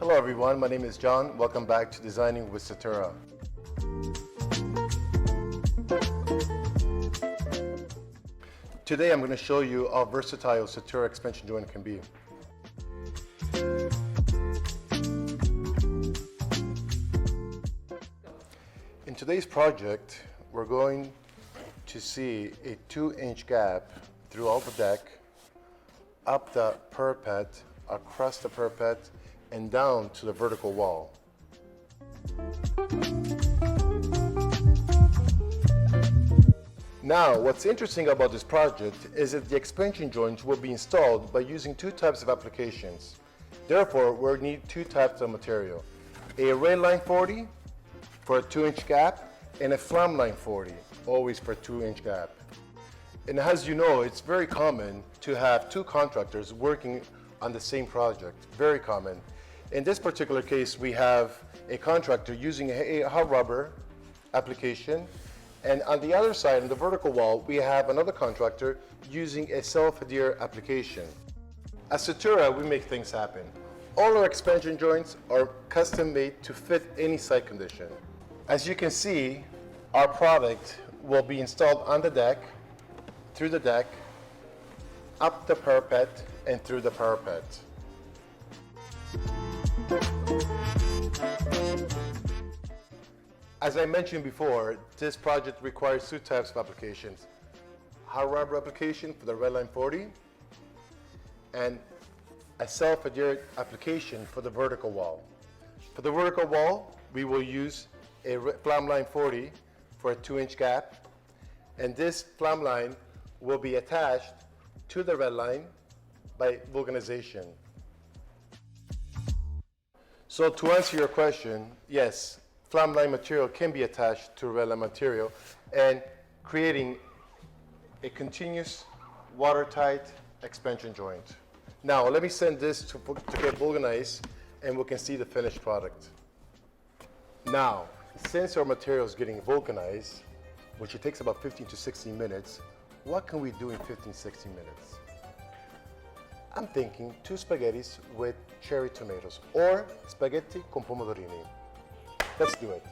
Hello everyone, my name is John. Welcome back to Designing with SITURA. Today I'm going to show you how versatile SITURA expansion joint can be. In today's project, we're going to see a 2-inch gap throughout the deck, up the parapet, across the parapet, and down to the vertical wall. Now, what's interesting about this project is that the expansion joints will be installed by using two types of applications. Therefore, we'll need two types of material. A RedLINE 40 for a 2-inch gap, and a FlamLINE 40, always for a 2-inch gap. And as you know, it's very common to have two contractors working on the same project, very common. In this particular case, we have a contractor using a hot rubber application, and on the other side, on the vertical wall, we have another contractor using a self-adhere application. At SITURA, we make things happen. All our expansion joints are custom made to fit any site condition. As you can see, our product will be installed on the deck, through the deck, up the parapet, and through the parapet. As I mentioned before, this project requires two types of applications. Hot rubber application for the RedLINE 40, and a self-adhered application for the vertical wall. For the vertical wall, we will use a FlamLINE 40 for a 2-inch gap, and this FlamLINE will be attached to the RedLINE by vulcanization. So to answer your question, yes, FlamLINE material can be attached to RedLINE material and creating a continuous watertight expansion joint. Now let me send this to get vulcanized and we can see the finished product. Now, since our material is getting vulcanized, which it takes about 15 to 16 minutes, what can we do in 15, 16 minutes? I'm thinking 2 spaghettis with cherry tomatoes or spaghetti con pomodorini. Let's do it.